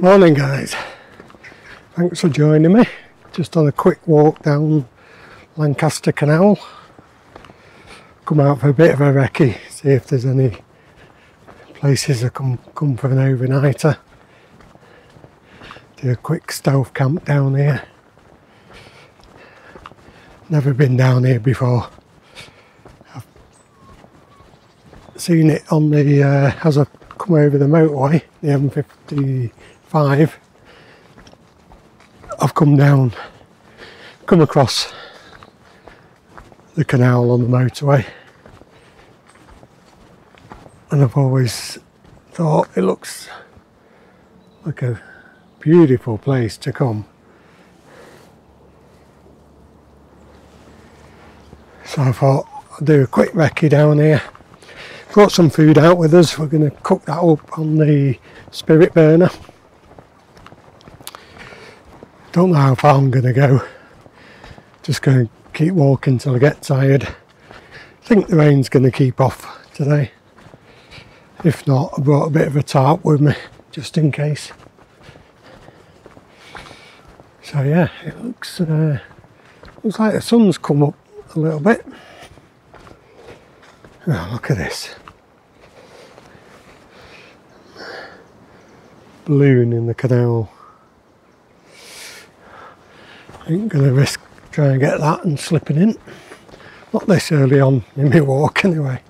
Morning guys, thanks for joining me. Just on a quick walk down Lancaster Canal. Come out for a bit of a recce, see if there's any places I can come for an overnighter. Do a quick stealth camp down here. Never been down here before. I've seen it on the as I come over the motorway, the M55. I've come across the canal on the motorway, and I've always thought it looks like a beautiful place to come. So I thought I'd do a quick recce down here. Brought some food out with us. We're going to cook that up on the spirit burner. Don't know how far I'm going to go. Just going to keep walking till I get tired. I think the rain's going to keep off today. If not, I brought a bit of a tarp with me just in case. So yeah, it looks like the sun's come up a little bit. Oh, look at this balloon in the canal. Ain't gonna risk trying to get that and slipping in. Not this early on in my walk anyway.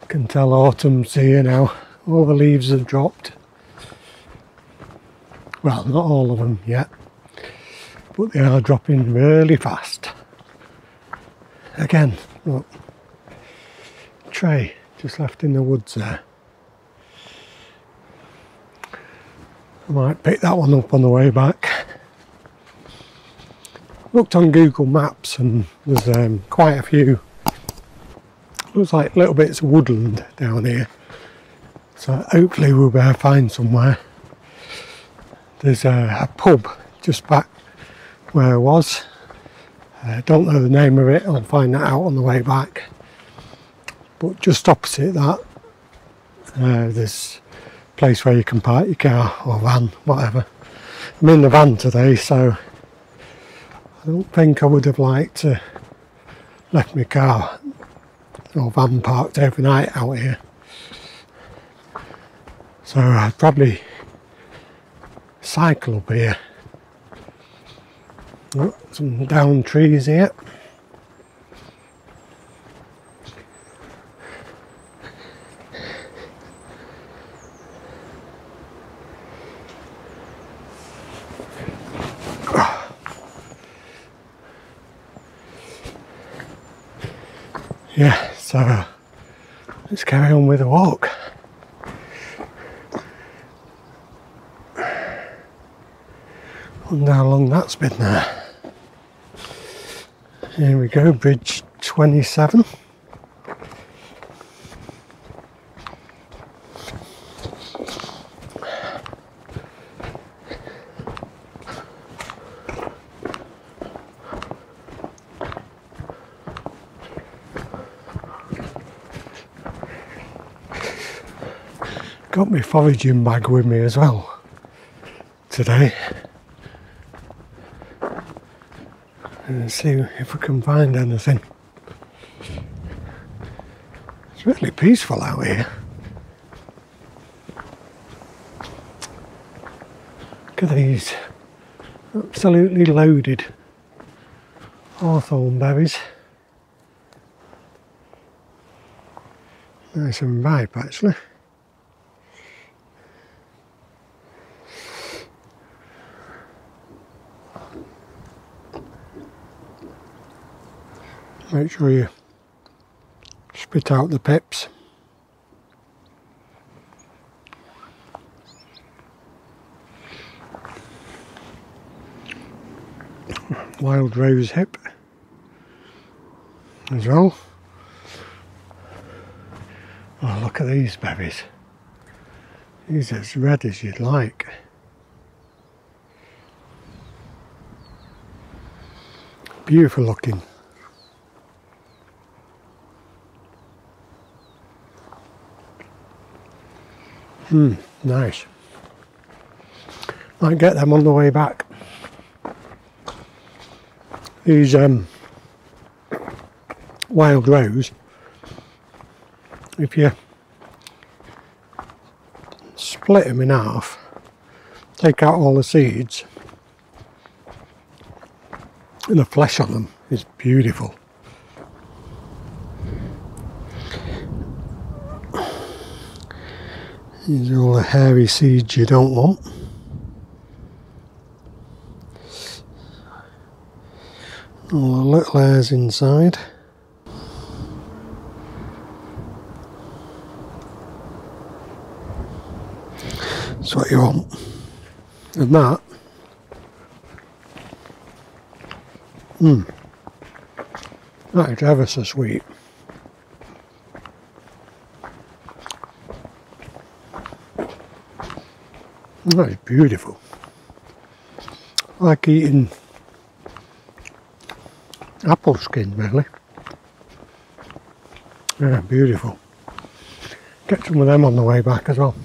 Can tell autumn's here now. All the leaves have dropped. Well, not all of them yet, but they are dropping really fast. Again, look, tray just left in the woods there. I might pick that one up on the way back. Looked on Google Maps and there's quite a few, looks like little bits of woodland down here. So hopefully we'll be able to find somewhere. There's a pub just back where I was. I don't know the name of it, I'll find that out on the way back. But just opposite that, there's a place where you can park your car or van, whatever. I'm in the van today, so I don't think I would have liked to left my car or van parked overnight out here. So I'd probably cycle up here. Oh, some down trees here. Yeah, so let's carry on with the walk. Wonder how long that's been there. Here we go, bridge 27. Got my foraging bag with me as well today. And see if we can find anything. It's really peaceful out here. Look at these absolutely loaded hawthorn berries. Nice and ripe actually. Make sure you spit out the pips. Wild rose hip as well. Oh, look at these berries. These are as red as you'd like. Beautiful looking. Nice. Might get them on the way back. These wild rose, if you split them in half, take out all the seeds, and the flesh on them is beautiful. These are all the hairy seeds you don't want. All the little hairs inside. That's what you want. And that, that is ever so sweet. That is beautiful. I like eating apple skin, really. Yeah, beautiful. Get some of them on the way back as well.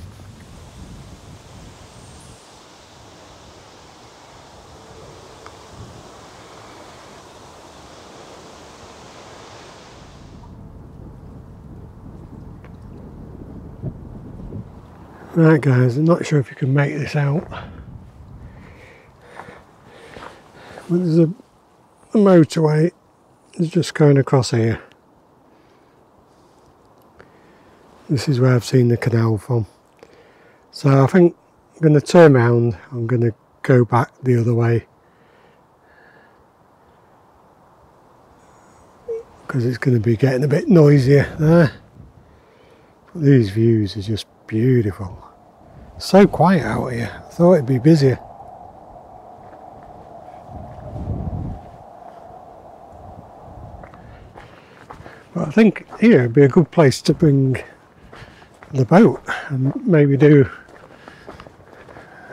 Right guys, I'm not sure if you can make this out, but there's a motorway is just going across here. This is where I've seen the canal from. So I think I'm going to turn around, I'm going to go back the other way, because it's going to be getting a bit noisier there. But these views are just beautiful. So quiet out here. I thought it'd be busier. But I think here would be a good place to bring the boat and maybe do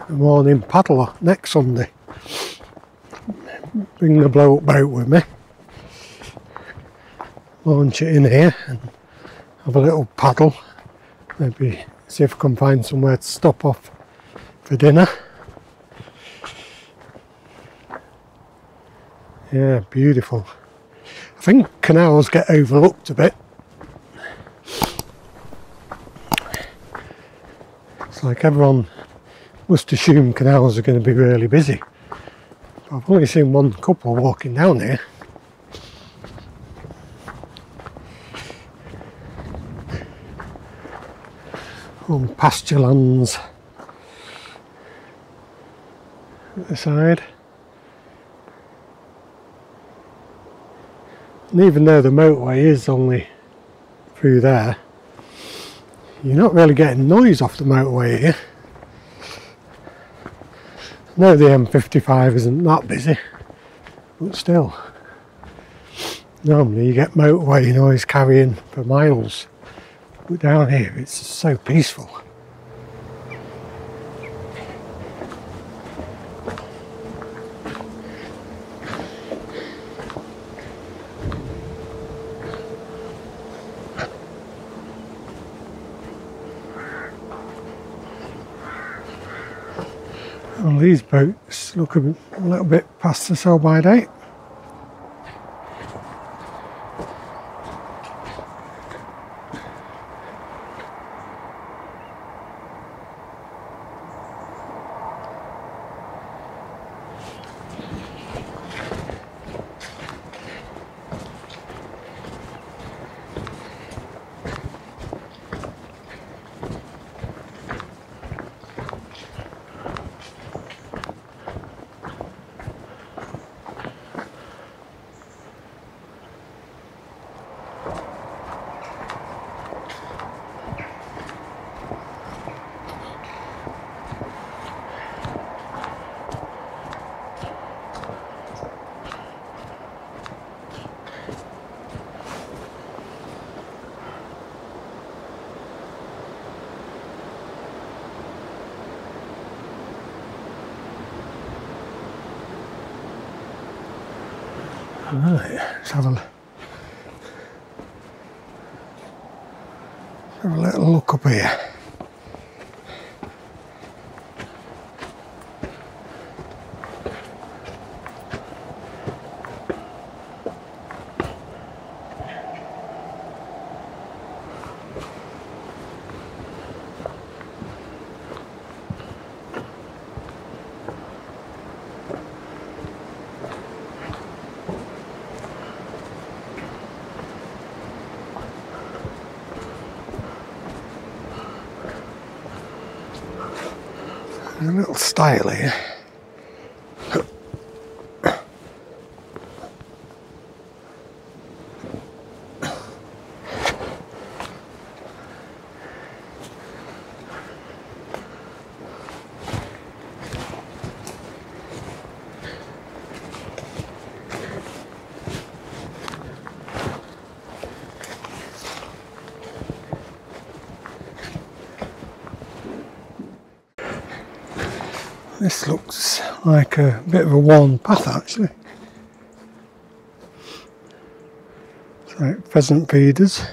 a morning paddle next Sunday. Bring the blow up boat with me, launch it in here and have a little paddle. Maybe see if I can find somewhere to stop off for dinner. Yeah, beautiful. I think canals get overlooked a bit. It's like everyone must assume canals are going to be really busy. But I've only seen one couple walking down here. On pasture lands at the side. And even though the motorway is only through there, you're not really getting noise off the motorway here. No, the M55 isn't that busy, but still, normally you get motorway noise carrying for miles. But down here it's so peaceful. Well, these boats look a little bit past the sell by date. Right, let's have a little look up here. A little stile here. This looks like a bit of a worn path actually. It's like pheasant feeders.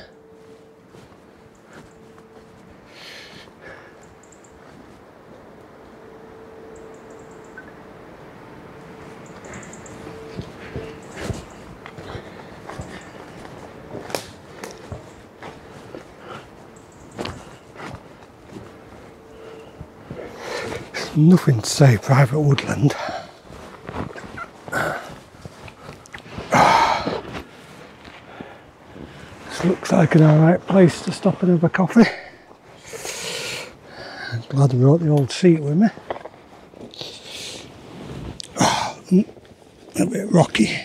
Nothing to say private woodland. This looks like an alright place to stop and have a coffee. I'm glad I brought the old seat with me. A bit rocky.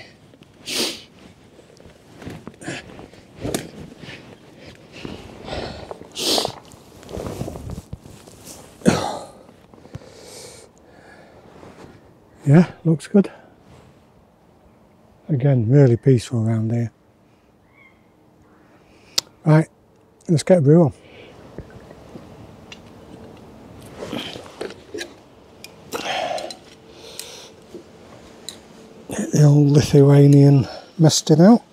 Yeah, looks good. Again, really peaceful around here. Right, let's get a brew on. Get the old Lithuanian mestin out.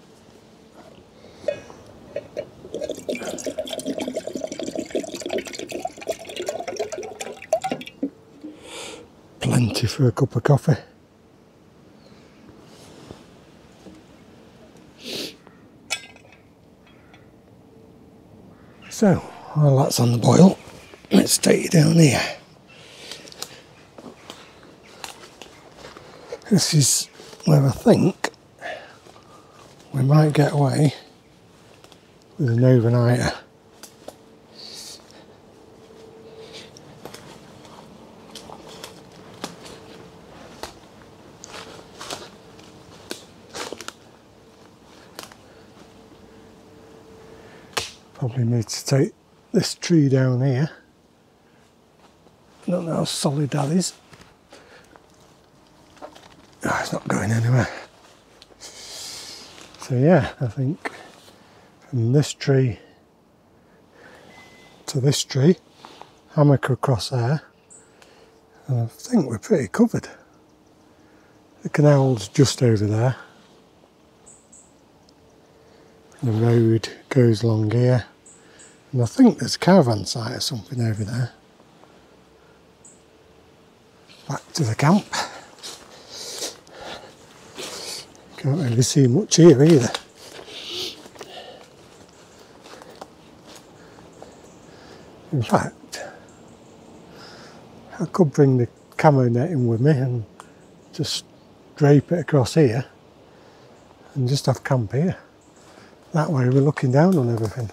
Plenty for a cup of coffee. So, while that's on the boil, let's take it down here. This is where I think we might get away with an overnighter. Probably need to take this tree down here. I don't know how solid that is. Oh, it's not going anywhere. So yeah, I think from this tree to this tree, hammock across there, and I think we're pretty covered. The canal's just over there. The road goes along here, and I think there's a caravan site or something over there. Back to the camp. Can't really see much here either. In fact, I could bring the camo netting with me and just drape it across here and just have camp here. That way we're looking down on everything.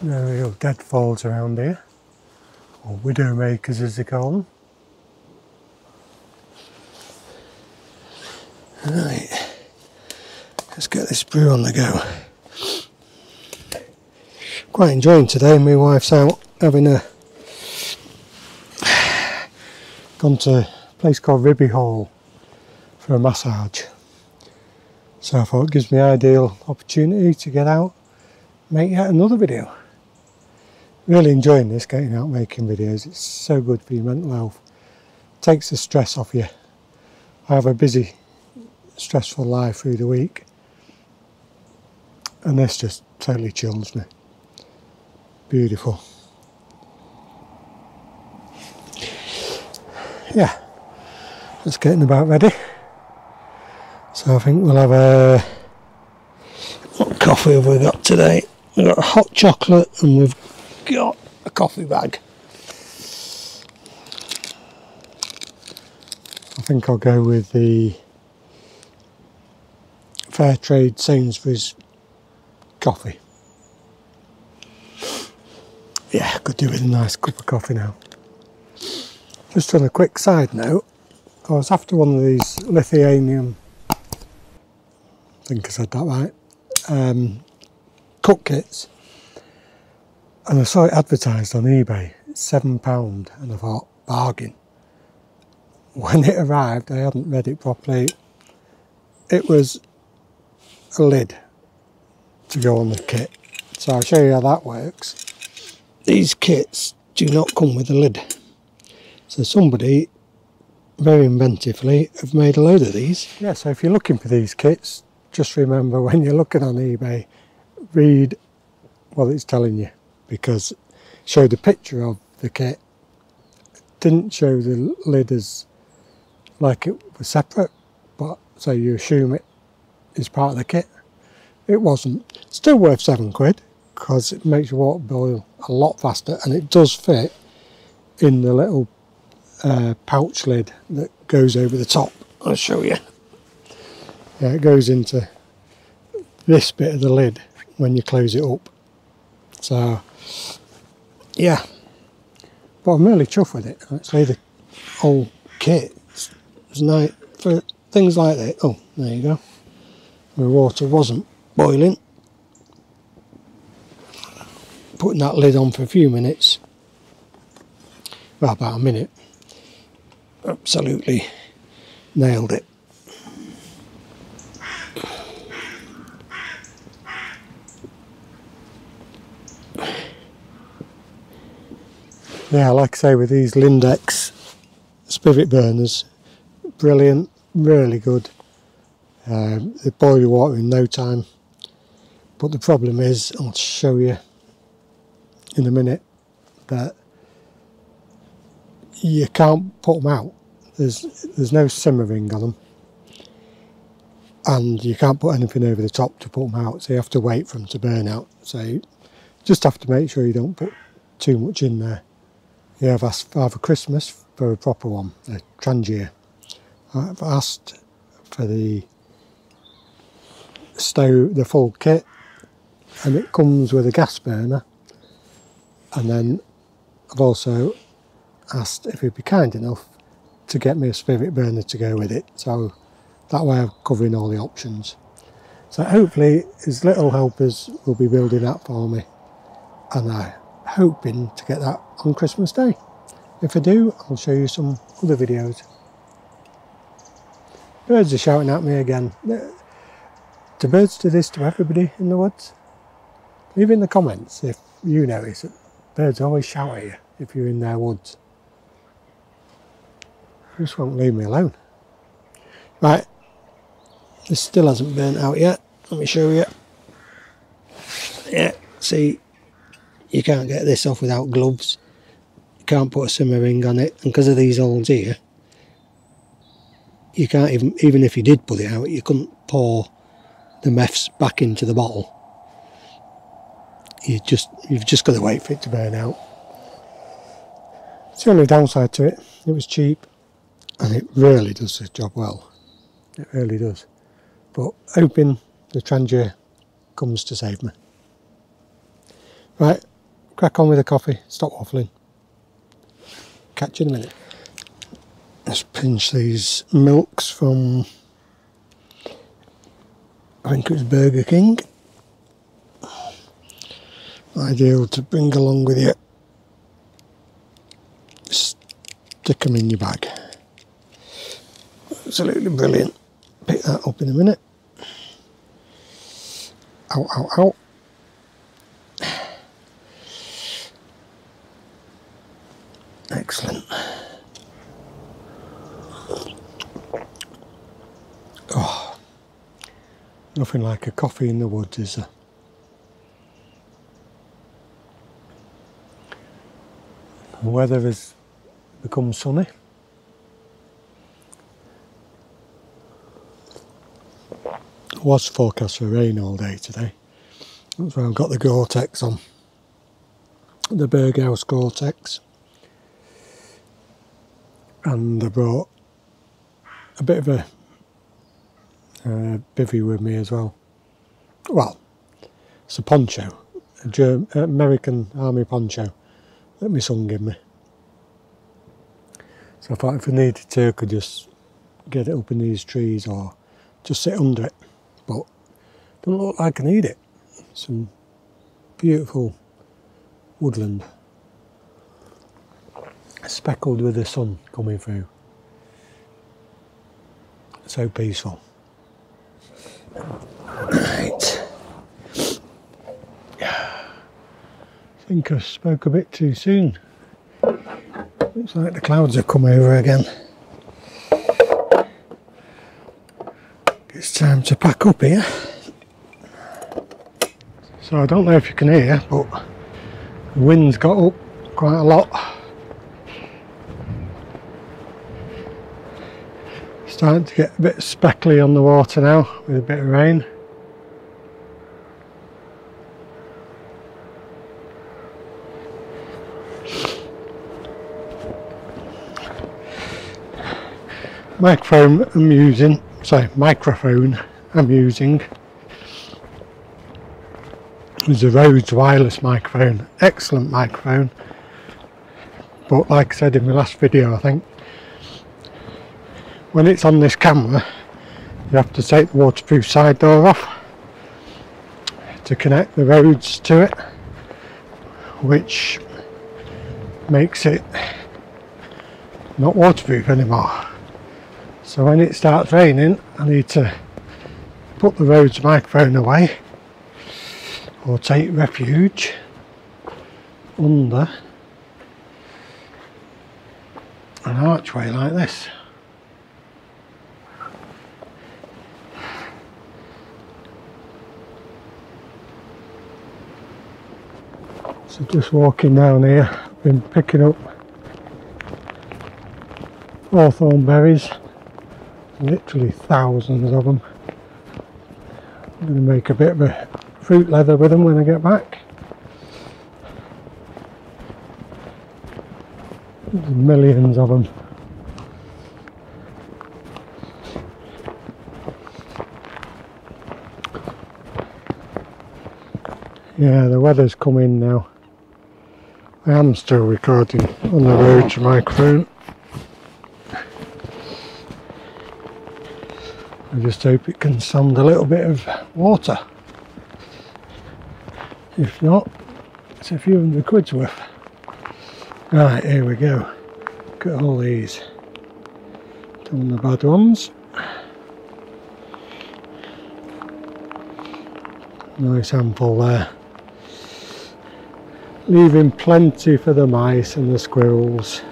There we go, deadfalls around here, or widowmakers as they call them. Right, let's get this brew on the go. Quite enjoying today. My wife's out having a gone to a place called Ribby Hall for a massage. So I thought it gives me an ideal opportunity to get out, make yet another video. Really enjoying this, getting out making videos. It's so good for your mental health. Takes the stress off you. I have a busy, stressful life through the week, and this just totally chills me. Beautiful. Yeah, just getting about ready. So I think we'll have a... What coffee have we got today? We've got a hot chocolate and we've got a coffee bag. I think I'll go with the Fairtrade Sainsbury's coffee. Yeah, could do with a nice cup of coffee now. Just on a quick side note, I was after one of these lithium, I think I said that right, cook kits, and I saw it advertised on eBay, £7, and I thought, bargain. When it arrived, I hadn't read it properly. It was a lid to go on the kit. So I'll show you how that works. These kits do not come with a lid. So somebody very inventively have made a load of these. Yeah, so if you're looking for these kits, just remember when you're looking on eBay, read what it's telling you, because it showed a picture of the kit, didn't show the lid as like it was separate, but so you assume it is part of the kit. It wasn't. Still worth £7 because it makes your water boil a lot faster, and it does fit in the little pouch lid that goes over the top. I'll show you. Yeah, it goes into this bit of the lid when you close it up. So yeah, but I'm really chuffed with it. Actually, the whole kit is nice for things like that. Oh, there you go. My water wasn't boiling. Putting that lid on for a few minutes, well, about a minute, absolutely nailed it. Yeah, like I say, with these Lindex spivet burners, brilliant, really good. They boil your water in no time, but the problem is, I'll show you in a minute, that you can't put them out. There's no simmering on them, and you can't put anything over the top to put them out, so you have to wait for them to burn out. So you just have to make sure you don't put too much in there. Yeah, I've asked Father Christmas for a proper one, a Trangier. I've asked for the stove, the full kit, and it comes with a gas burner. And then I've also asked if he'd be kind enough to get me a spivet burner to go with it. So that way I'm covering all the options. So hopefully his little helpers will be building that for me. And I'm hoping to get that on Christmas Day. If I do, I'll show you some other videos. Birds are shouting at me again. Do birds do this to everybody in the woods? Leave in the comments if you notice it. Birds always shout at you if you're in their woods. They just won't leave me alone. Right, this still hasn't burnt out yet. Let me show you. Yeah, see, you can't get this off without gloves. You can't put a simmer ring on it, and because of these holes here, you can't even if you did put it out, you couldn't pour the meths back into the bottle. You've just got to wait for it to burn out. It's the only downside to it. It was cheap, and it really does the job well. It really does. But hoping the Trangier comes to save me. Right, crack on with the coffee. Stop waffling. Catch you in a minute. Let's pinch these milks from, I think it was Burger King. Ideal to bring along with you. Stick them in your bag. Absolutely brilliant. Pick that up in a minute. Ow, ow, ow. Excellent. Oh, nothing like a coffee in the woods, is there? The weather has become sunny. It was forecast for rain all day today. That's why I've got the Gore-Tex on. The Berghaus Gore-Tex. And I brought a bit of a bivvy with me as well. Well, It's a poncho, American Army poncho that my son gave me. So I thought if I needed to, I could just get it up in these trees or just sit under it. But it doesn't look like I need it. Some beautiful woodland, speckled with the sun coming through. So peaceful. Right. I think I spoke a bit too soon. Looks like the clouds have come over again. It's time to pack up here. So I don't know if you can hear, but the wind's got up quite a lot. Starting to get a bit speckly on the water now with a bit of rain. Microphone I'm using is a Rhodes wireless microphone. Excellent microphone, but like I said in my last video, I think when it's on this camera you have to take the waterproof side door off to connect the Rhodes to it, which makes it not waterproof anymore. So when it starts raining I need to put the Rhodes microphone away or take refuge under an archway like this. So just walking down here, I've been picking up hawthorn berries, literally thousands of them. I'm going to make a bit of a fruit leather with them when I get back. There's millions of them. Yeah, the weather's come in now. I am still recording on the Rhodes microphone. I just hope it can stand a little bit of water. If not, it's a few £100 worth. Right, here we go. Look at all these. Done the bad ones. Nice handful there. Leaving plenty for the mice and the squirrels.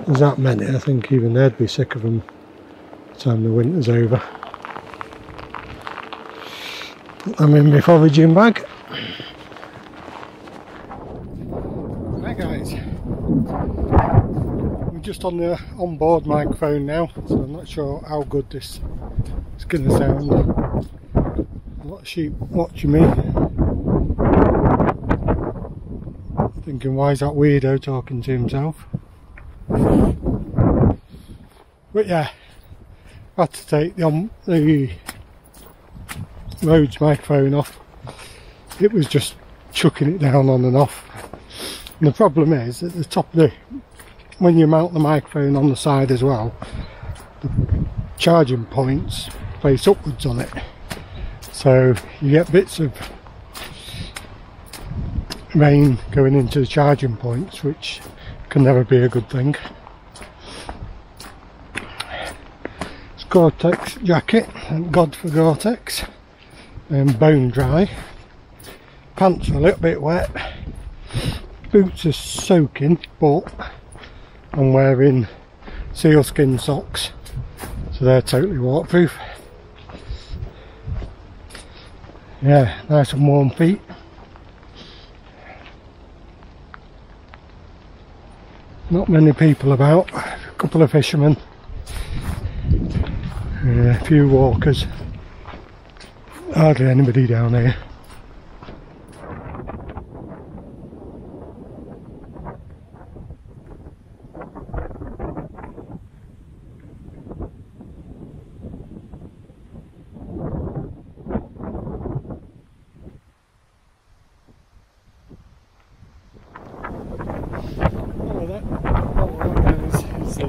There's that many, I think even they'd be sick of them by the time the winter's over. Put them in my foraging bag. Right guys, we're just on the onboard microphone now, so I'm not sure how good this is going to sound. A lot of sheep watching me, thinking why is that weirdo talking to himself. But yeah, I had to take the Rhodes microphone off. It was just chucking it down on and off. And the problem is at the top of when you mount the microphone on the side as well, the charging points face upwards on it. So you get bits of rain going into the charging points, which can never be a good thing. Gore-Tex jacket, thank God for Gore-Tex, and bone dry. Pants are a little bit wet, boots are soaking, but I'm wearing sealskin socks, so they're totally waterproof. Yeah, nice and warm feet. Not many people about, a couple of fishermen. A few walkers, hardly anybody down here. the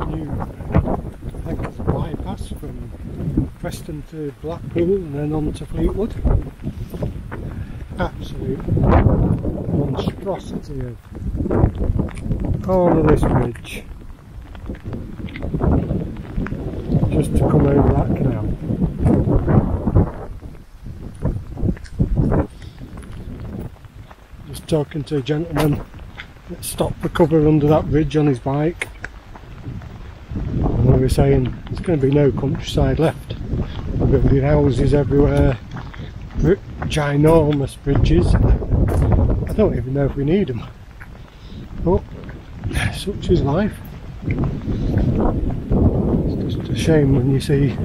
new, I think it's a bypass from Preston to Blackpool and then on to Fleetwood. Absolute monstrosity of all of this bridge just to come over that canal. Just talking to a gentleman that stopped for cover under that bridge on his bike, and they were saying there's going to be no countryside left. We're building houses everywhere, ginormous bridges. I don't even know if we need them, but such is life. It's just a shame when you see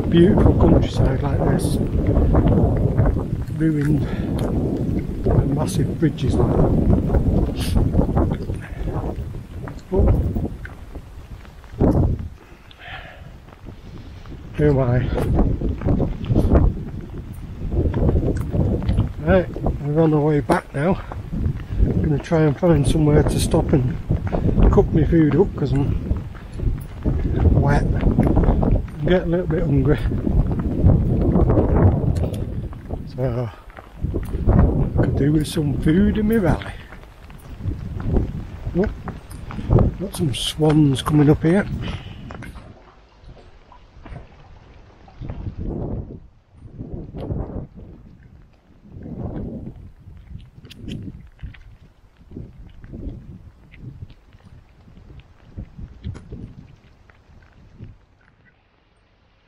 beautiful countryside like this ruined by massive bridges like that. But who am I? Right, we're on our way back now. I'm going to try and find somewhere to stop and cook my food up because I'm wet. I'm getting a little bit hungry. So I could do with some food in my belly. Oh, got some swans coming up here.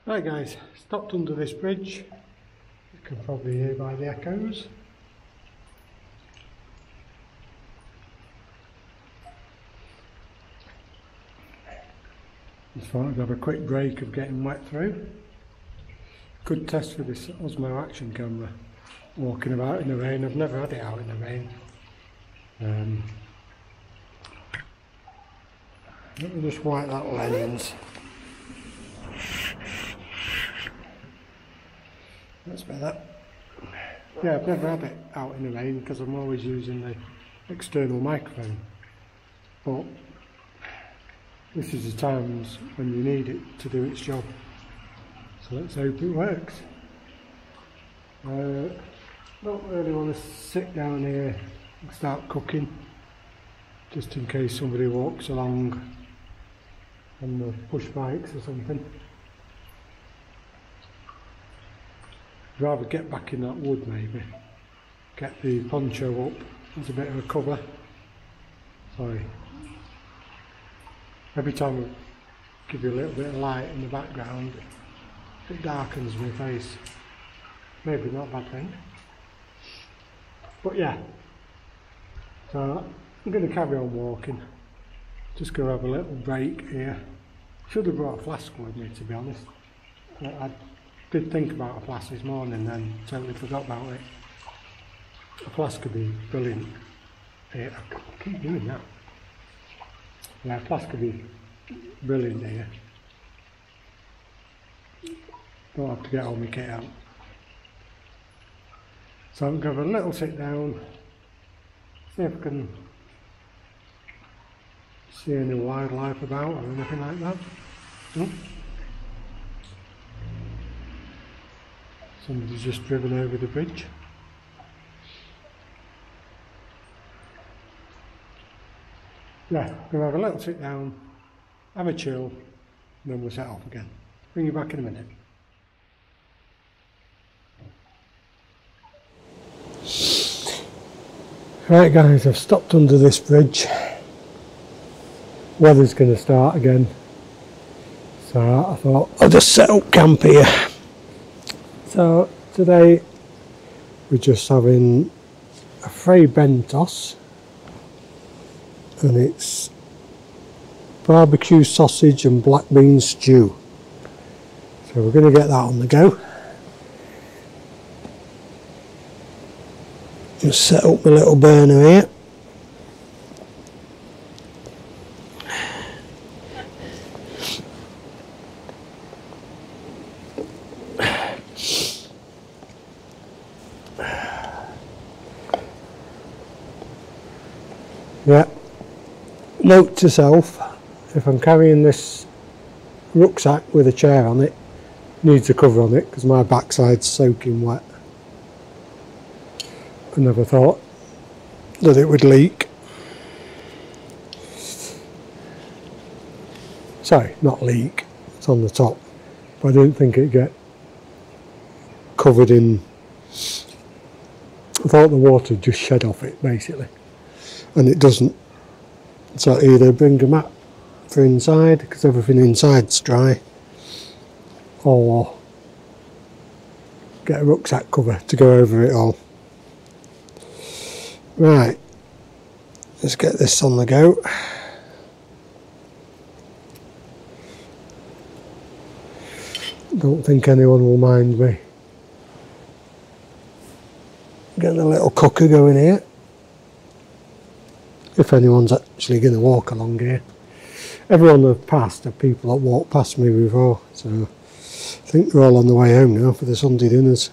Right guys, stopped under this bridge. You can probably hear by the echoes. Just thought I'd have a quick break of getting wet through. Good test for this Osmo action camera. Walking about in the rain, I've never had it out in the rain. Let me just wipe that lens. That's better. Yeah, I've never had it out in the rain because I'm always using the external microphone. But this is the times when you need it to do its job. So let's hope it works. Don't really want to sit down here and start cooking, just in case somebody walks along on the push bikes or something. I'd rather get back in that wood maybe. Get the poncho up as a bit of a cover. Sorry. Every time I give you a little bit of light in the background, it darkens my face. Maybe not a bad thing. But yeah. So I'm going to carry on walking. Just going to have a little break here. Should have brought a flask with me, to be honest. I did think about a flask this morning, then totally forgot about it. A flask could be brilliant. Yeah, I keep doing that. Yeah, a flask could be brilliant here. Don't have to get all my kit out. So I'm going to have a little sit down, see if I can see any wildlife about or anything like that. Somebody's just driven over the bridge. Yeah, I'm going to have a little sit down, have a chill, and then we'll set off again. Bring you back in a minute. Right guys, I've stopped under this bridge. Weather's going to start again, so I thought I'll just set up camp here. So today we're just having a Frey Bentos, and it's barbecue sausage and black bean stew. So we're going to get that on the go. Just set up my little burner here. Yeah, Note to self, if I'm carrying this rucksack with a chair on it, needs a cover on it because my backside's soaking wet. I never thought that it would leak. Sorry, not leak, it's on the top, but I didn't think it'd get covered in. I thought the water just shed off it basically, and it doesn't. So either bring a mat for inside because everything inside's dry, or get a rucksack cover to go over it all. Right, let's get this on the go. Don't think anyone will mind me getting a little cooker going here, if anyone's actually going to walk along here. Everyone I've passed are people that walked past me before, so I think they're all on the way home now for the Sunday dinners.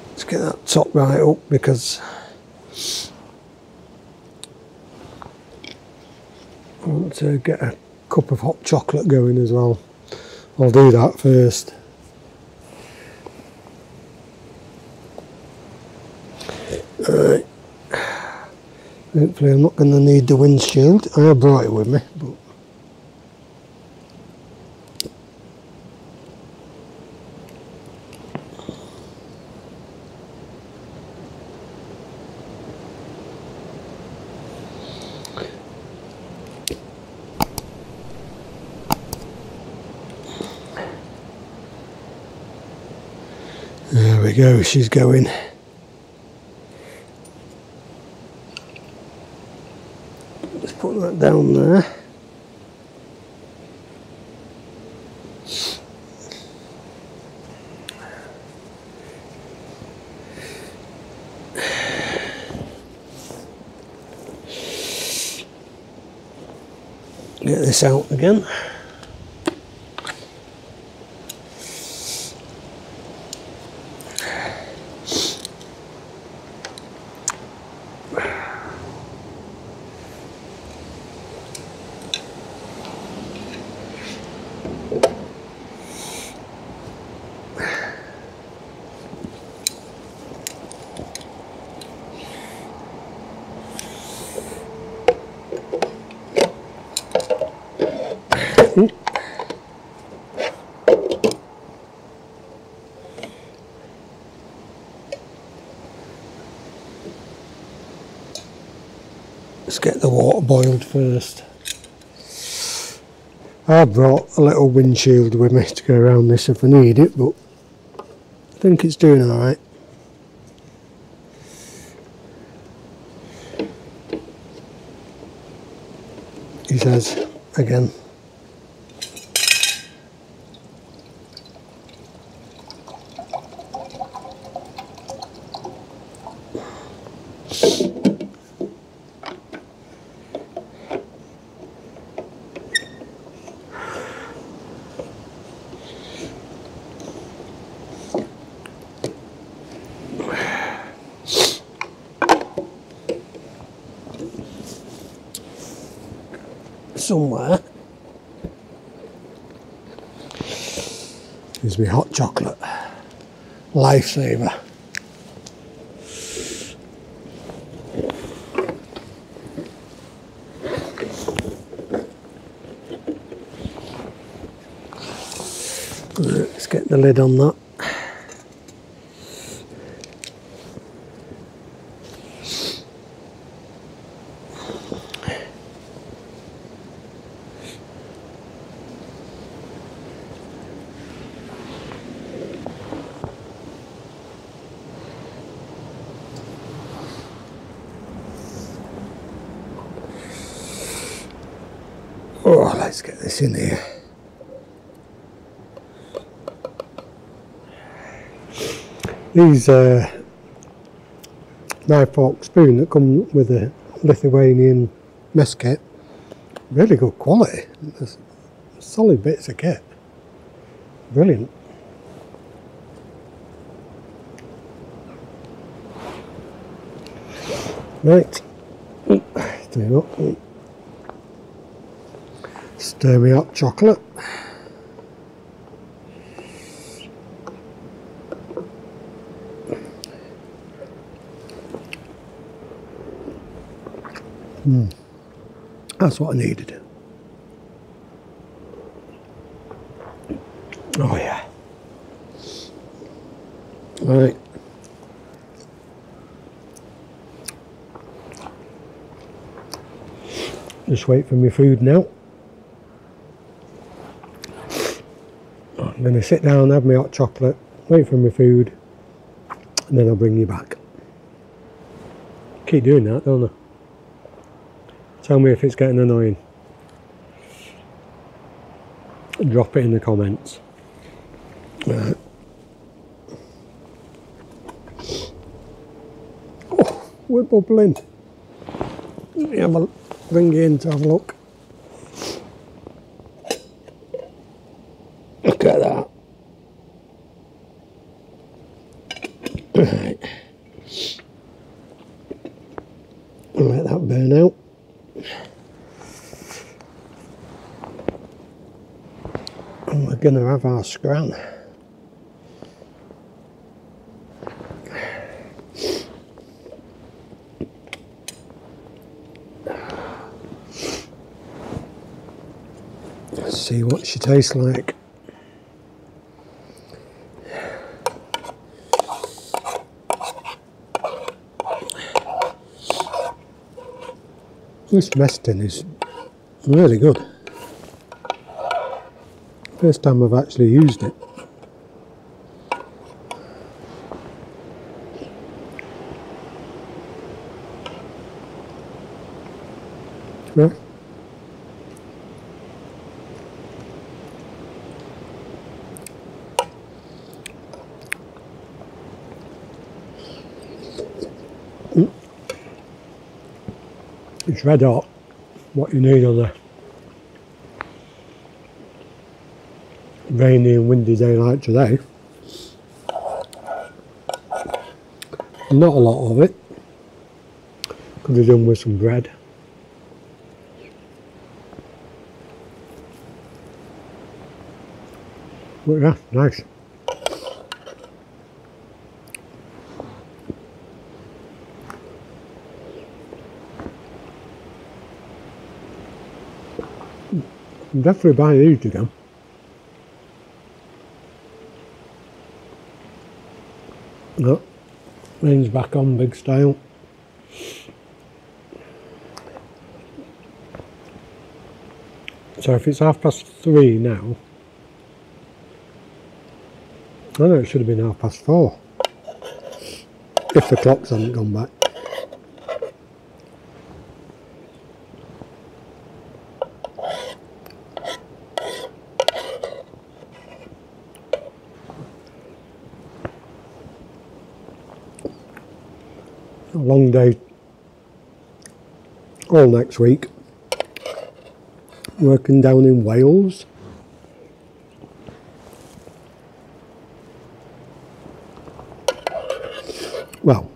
Let's get that top right up because I want to get a cup of hot chocolate going as well. I'll do that first. Right. Hopefully I'm not going to need the windshield. I have brought it with me, but there we go, she's going. Let's put that down there. Get this out again. Let's get the water boiled first. I brought a little windshield with me to go around this if I need it, but I think it's doing alright. He says again. Somewhere is my hot chocolate, lifesaver. Let's get the lid on that. Oh, let's get this in here. These knife, fork, spoon that come with a Lithuanian mess kit, really good quality. There's solid bits of kit. Brilliant. Right, stir me hot chocolate. That's what I needed. Oh yeah. Right. Just wait for my food now. I'm going to sit down, have my hot chocolate, wait for my food, and then I'll bring you back. Keep doing that, don't I? Tell me if it's getting annoying. Drop it in the comments. Right. Oh, we're bubbling. Let me have a bring it in to have a look. Look at that. Right. Let that burn out. And we're going to have our scran. Let's see what she tastes like. This meston is really good. First time I've actually used it. Yeah. It's red hot, what you need on a rainy and windy day like today. Not a lot of it. Could have done with some bread. But yeah, nice. I'm definitely buying these again. Look, rain's back on big style. So if it's 3:30 now, I know it should have been 4:30 if the clocks hadn't gone back. A long day all next week, working down in Wales. Well,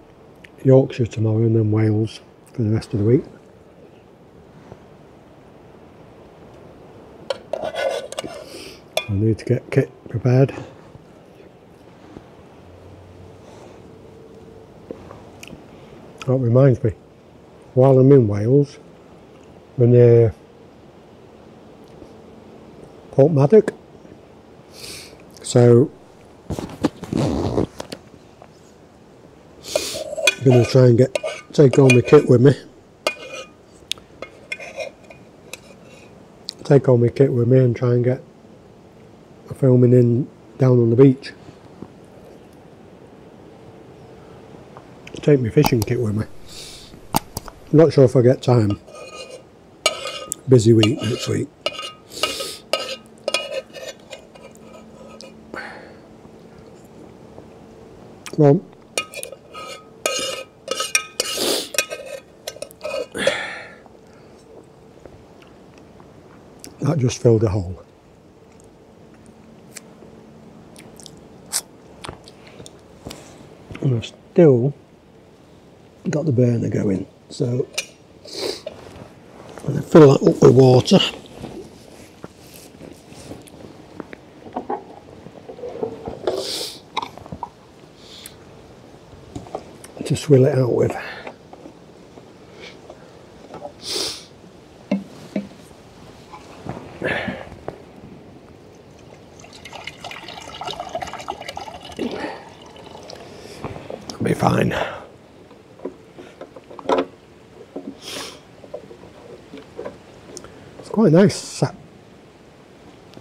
Yorkshire tomorrow and then Wales for the rest of the week. I need to get kit prepared. That reminds me, while I'm in Wales, we're near Portmaddock, so I'm going to try and take all my kit with me. Take all my kit with me and try and get a filming in down on the beach. Take my fishing kit with me. I'm not sure if I get time. Busy week next week. Well, that just filled a hole. And I've still got the burner going. So I'm going to fill that up with water. To swill it out with. It'll be fine. It's quite nice sat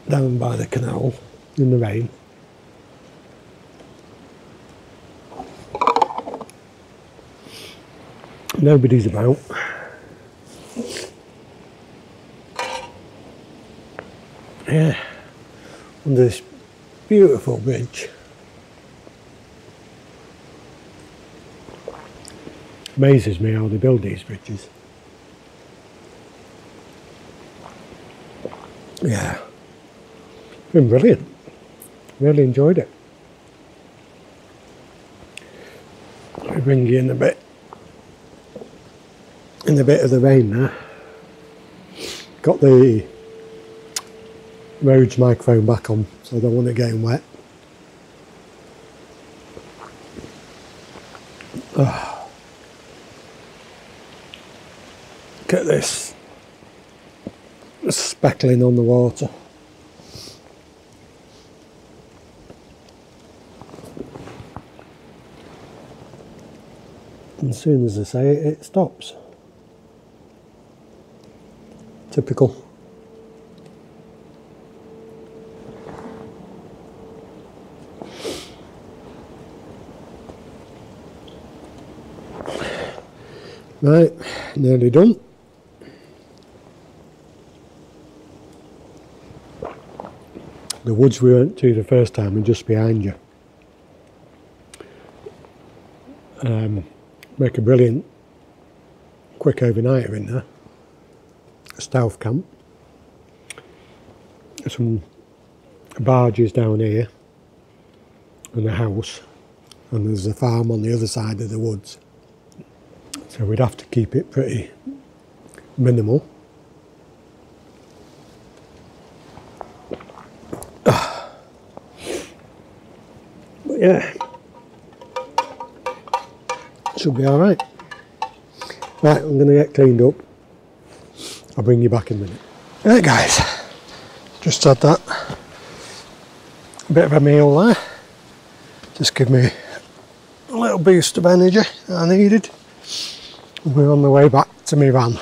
down by the canal in the rain. Nobody's about. Yeah, under this beautiful bridge. Amazes me how they build these bridges. Yeah, been brilliant. Really enjoyed it. I'll bring you in a bit. In a bit of the rain there. Got the Rhodes microphone back on, so I don't want it getting wet. Oh. Look at this. Speckling on the water. And as soon as I say it, it stops. Typical. Right, nearly done. The woods we went to the first time are just behind you. Make a brilliant quick overnighter in there. A stealth camp. Some barges down here and a house, and there's a farm on the other side of the woods, so we'd have to keep it pretty minimal. But yeah, should be alright. Right, I'm going to get cleaned up. I'll bring you back in a minute. Right guys, just had that bit of a meal there. Just give me a little boost of energy that I needed. We're on the way back to my van.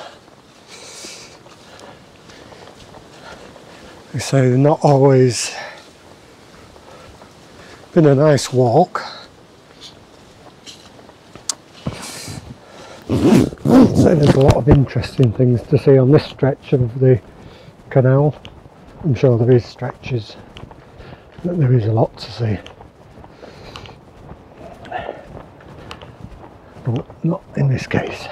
They say they're not always been a nice walk. So there's a lot of interesting things to see on this stretch of the canal. I'm sure there is stretches, but there is a lot to see. But not in this case.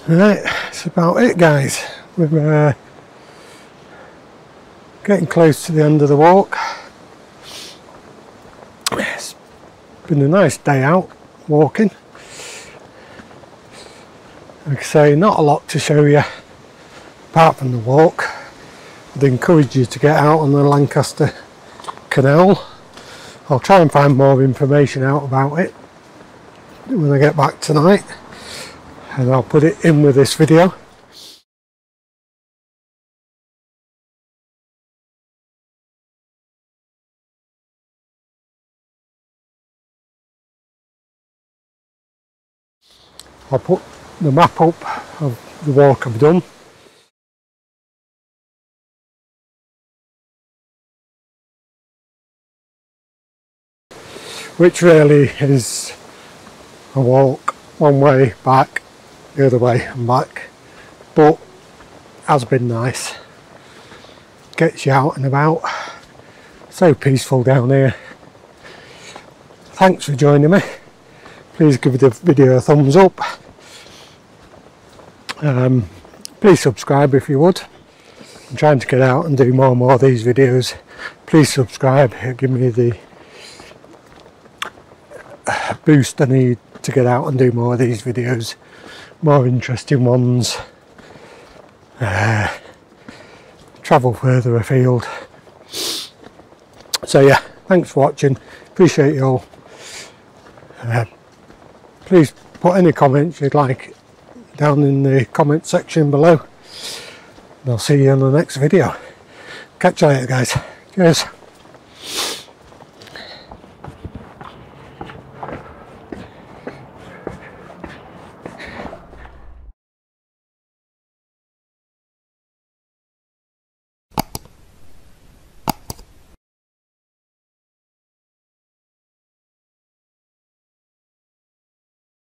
Right, that's about it guys. We're getting close to the end of the walk. It's been a nice day out walking. Like I say, not a lot to show you apart from the walk. I'd encourage you to get out on the Lancaster Canal. I'll try and find more information out about it when I get back tonight, and I'll put it in with this video. I'll put the map up of the walk I've done. Which really is a walk one way back, the other way and back, but has been nice. Gets you out and about. So peaceful down here. Thanks for joining me. Please give the video a thumbs up. Please subscribe if you would. I'm trying to get out and do more and more of these videos. Please subscribe, it'll give me the boost I need to get out and do more of these videos, more interesting ones, travel further afield. So yeah, thanks for watching, appreciate you all. Please put any comments you'd like down in the comment section below, and I'll see you in the next video. Catch you later guys, cheers.